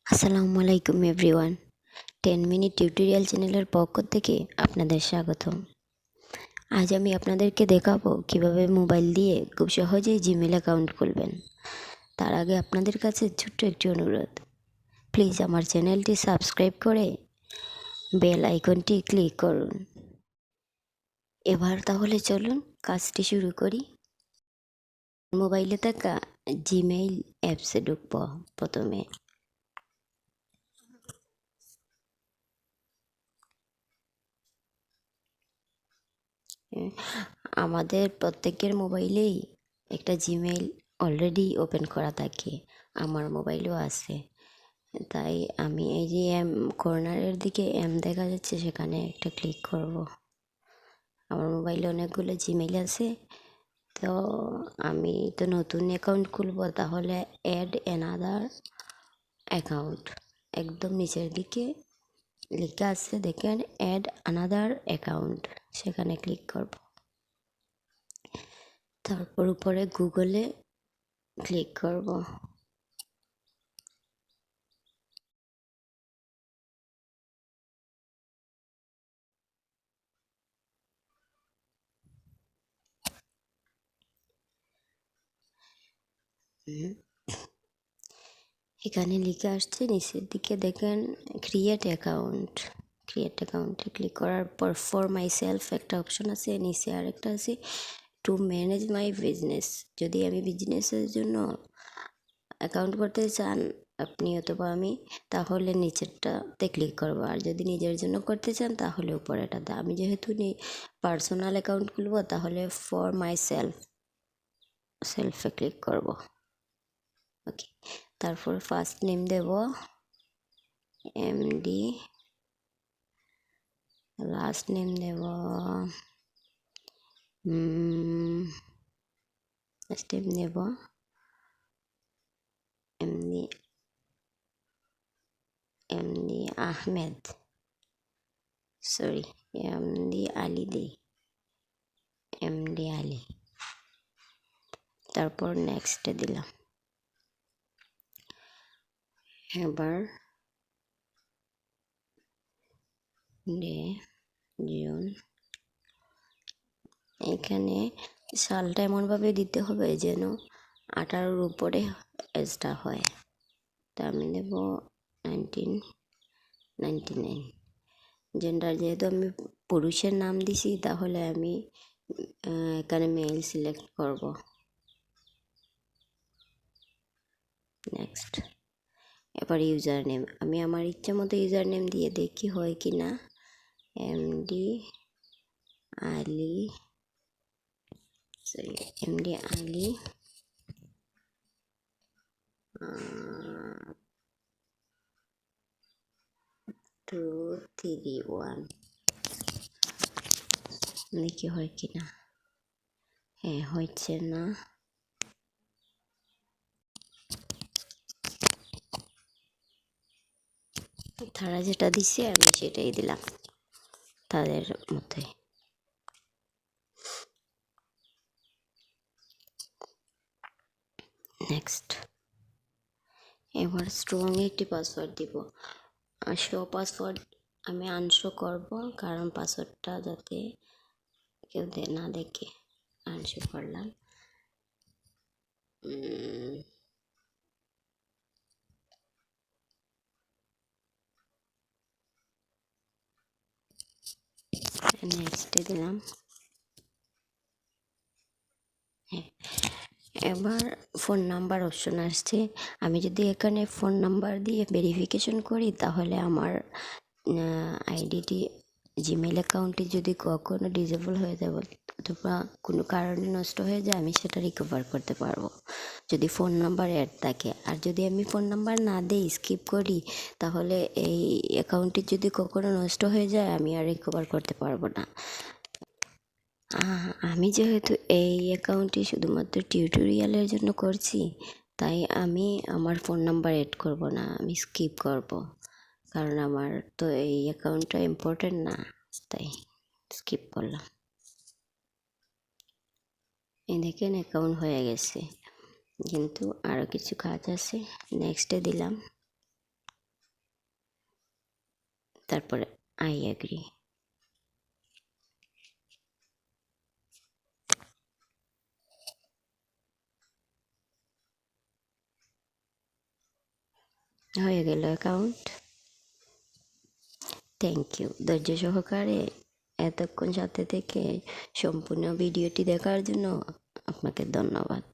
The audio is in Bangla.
আসসালামু আলাইকুম এভরিওয়ান। 10 মিনিট টিউটোরিয়াল চ্যানেলের পক্ষ থেকে আপনাদের স্বাগতম। আজ আমি আপনাদেরকে দেখাবো কিভাবে মোবাইল দিয়ে খুব সহজেই জিমেল অ্যাকাউন্ট খুলবেন। তার আগে আপনাদের কাছে ছোট্ট একটি অনুরোধ, প্লিজ আমার চ্যানেলটি সাবস্ক্রাইব করে বেল আইকনটি ক্লিক করুন। এবার তাহলে চলুন কাজটি শুরু করি। মোবাইলে থাকা জিমেইল অ্যাপসে ঢুকবো। প্রথমে আমাদের প্রত্যেকের মোবাইলেই একটা জিমেইল অলরেডি ওপেন করা থাকে, আমার মোবাইলেও আছে। তাই আমি এই যে কর্নারের দিকে দেখা যাচ্ছে, সেখানে একটা ক্লিক করব। আমার মোবাইলে অনেকগুলো জিমেইল আছে, তো আমি তো নতুন অ্যাকাউন্ট খুলবো, তাহলে অ্যাড অ্যানাদার অ্যাকাউন্ট একদম নিচের দিকে লেখা আছে, দেখেন অ্যাড আনাদার অ্যাকাউন্ট, সেখানে ক্লিক করব। তারপর উপরে গুগলে ক্লিক করব। এখানে লিখে আসছে নিচের দিকে, দেখেন ক্রিয়েট অ্যাকাউন্টে ক্লিক করার পর ফর মাই সেলফ একটা অপশন আছে, নিচে আরেকটা আছে টু ম্যানেজ মাই বিজনেস। যদি আমি বিজনেসের জন্য অ্যাকাউন্ট করতে চান আপনি অথবা আমি, তাহলে নিচেরটাতে ক্লিক করবো, আর যদি নিজের জন্য করতে চান তাহলে উপরেটাতে। আমি যেহেতু পার্সোনাল অ্যাকাউন্ট খুলবো, তাহলে ফর মাই সেলফে ক্লিক করব। ওকে, তারপর ফার্স্ট নেম দেব এমডি, লাস্ট নেম দেব MD MD Ahmed, sorry MD Ali দেই, এমডি আলী। তারপর নেক্সটে দিলাম। এবার ডে জুন, এখানে সালটা এমনভাবে দিতে হবে যেন 18-র উপরে এজটা হয়। তা আমি দেব 1999। জেন্ডার যেহেতু আমি পুরুষের নাম দিছি, তাহলে আমি এখানে মেল সিলেক্ট করব। নেক্সট। এবার ইউজার নেম, আমি আমার ইচ্ছা মতো ইউজার নেম দিয়ে দেখি হয় কি না। এমডি আলী, এমডি আলী 231, দেখি হয় কি না। হ্যাঁ, হচ্ছে না। তারা যেটা দিচ্ছে আমি সেটাই দিলাম তাদের মধ্যে। নেক্সট। এবার স্ট্রং একটি পাসওয়ার্ড দিব। শো পাসওয়ার্ড আমি আনশো করব, কারণ পাসওয়ার্ডটা যাতে কেউ না দেখে। আনশো করলাম। নেক্সটে দিলাম। হ্যাঁ, এবার ফোন নাম্বার অপশন আসছে। আমি যদি এখানে ফোন নাম্বার দিয়ে ভেরিফিকেশন করি, তাহলে আমার আইডিটি জিমেল অ্যাকাউন্টটি যদি কখনো ডিসেবল হয়ে যায় অথবা কোনো কারণে নষ্ট হয়ে যায়, আমি সেটা রিকভার করতে পারবো যদি ফোন নাম্বার অ্যাড থাকে। আর যদি আমি ফোন নাম্বার না দিই, স্কিপ করি, তাহলে এই অ্যাকাউন্টটি যদি কখনো নষ্ট হয়ে যায়, আমি আর রিকভার করতে পারবো না। আমি যেহেতু এই অ্যাকাউন্টটি শুধুমাত্র টিউটোরিয়ালের জন্য করছি, তাই আমি আমার ফোন নাম্বার অ্যাড করব না, আমি স্কিপ করব, কারণ আমার তো এই অ্যাকাউন্টটা ইম্পর্টেন্ট না, তাই স্কিপ করলাম। এই দেখেন অ্যাকাউন্ট হয়ে গেছে। কিন্তু আরও কিছু কাজ আছে, নেক্সটে দিলাম, তারপরে আই এগ্রি। হয়ে গেল অ্যাকাউন্ট। থ্যাংক ইউ ধৈর্য সহকারে এতক্ষণ সাথে থেকে সম্পূর্ণ ভিডিওটি দেখার জন্য আপনাকে ধন্যবাদ।